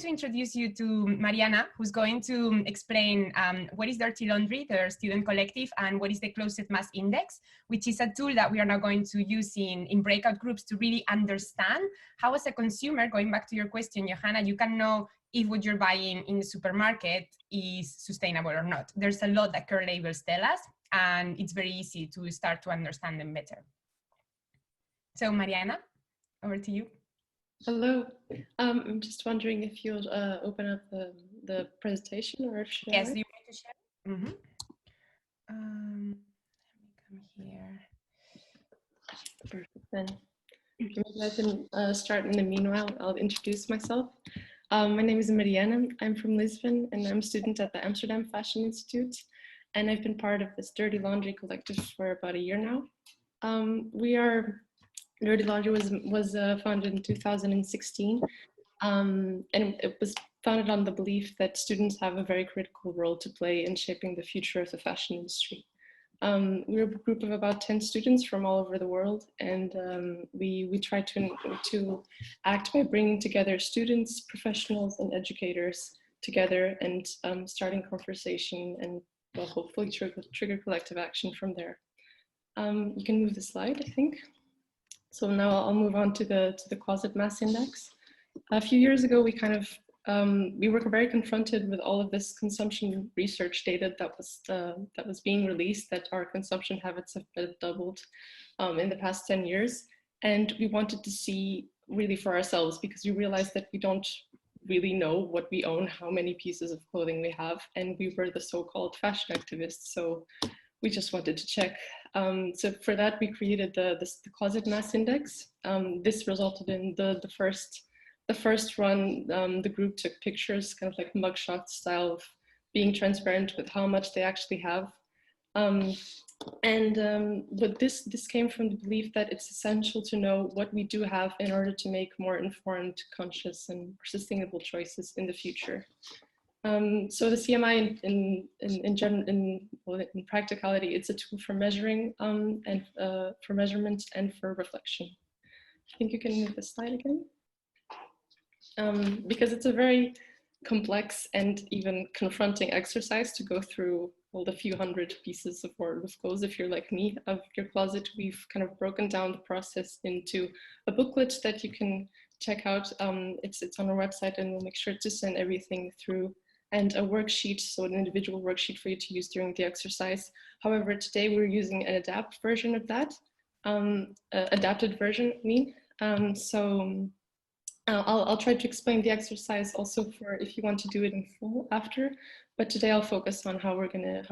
to introduce you to Mariana, who's going to explain what is Dirty Laundry, their student collective, and what is the Closet Mass Index, which is a tool that we are now going to use in breakout groups to really understand how, as a consumer, going back to your question, Johanna, you can know if what you're buying in the supermarket is sustainable or not. There's a lot that care labels tell us, and it's very easy to start to understand them better. So Mariana, over to you. Hello. I'm just wondering if you'll open up the presentation, or if should Yes, I? do you want to share? Mm-hmm. Let me come here. Perfect. Then maybe I can start in the meanwhile. I'll introduce myself. My name is Mariana. I'm from Lisbon, and I'm a student at the Amsterdam Fashion Institute. And I've been part of this Dirty Laundry collective for about a year now. Dirty Laundry was founded in 2016, and it was founded on the belief that students have a very critical role to play in shaping the future of the fashion industry. We're a group of about 10 students from all over the world, and we try to act by bringing together students, professionals, and educators together, and starting conversation, and well, hopefully trigger collective action from there. You can move the slide, I think. So now I'll move on to the Closet Mass Index. A few years ago, we were very confronted with all of this consumption research data that was being released, that our consumption habits have doubled in the past 10 years. And we wanted to see really for ourselves, because we realized that we don't really know what we own, how many pieces of clothing we have. And we were the so-called fashion activists. So we just wanted to check. So for that, we created the Closet Mass Index. This resulted in the first run. The group took pictures, kind of like mugshot style, of being transparent with how much they actually have. But this came from the belief that it's essential to know what we do have in order to make more informed, conscious, and sustainable choices in the future. So the CMI in practicality, it's a tool for measuring and for measurement and for reflection. I think you can move the slide again. Because it's a very complex and even confronting exercise to go through all the few hundred pieces of wardrobe clothes. If you're like me, of your closet, we've kind of broken down the process into a booklet that you can check out. It's on our website, and we'll make sure to send everything through, and a worksheet, so an individual worksheet for you to use during the exercise. However, today we're using an adapted version of that, adapted version, I mean. I'll try to explain the exercise also for if you want to do it in full after, but today I'll focus on how we're gonna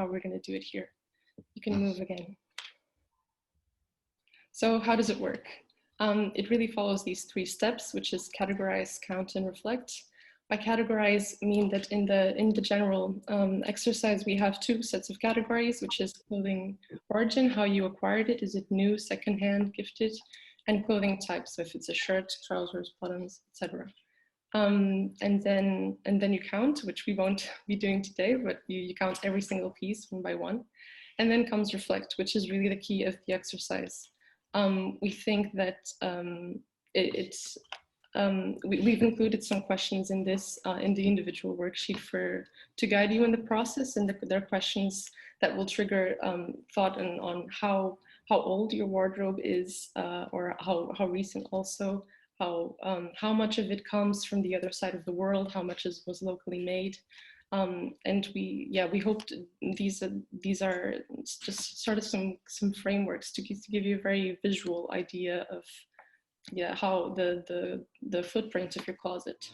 do it here. You can move again. So how does it work? It really follows these 3 steps, which is categorize, count, and reflect. By categorize, I mean that in the general exercise, we have 2 sets of categories, which is clothing origin, how you acquired it, is it new, secondhand, gifted, and clothing type, so if it's a shirt, trousers, bottoms, etc. And then you count, which we won't be doing today, but you count every single piece one by one. And then comes reflect, which is really the key of the exercise. We think that we've included some questions in this in the individual worksheet to guide you in the process, and there are questions that will trigger thought on how old your wardrobe is, or how recent also, how much of it comes from the other side of the world, how much was locally made. And we hope these are just sort of some frameworks to give you a very visual idea of how the footprint of your closet.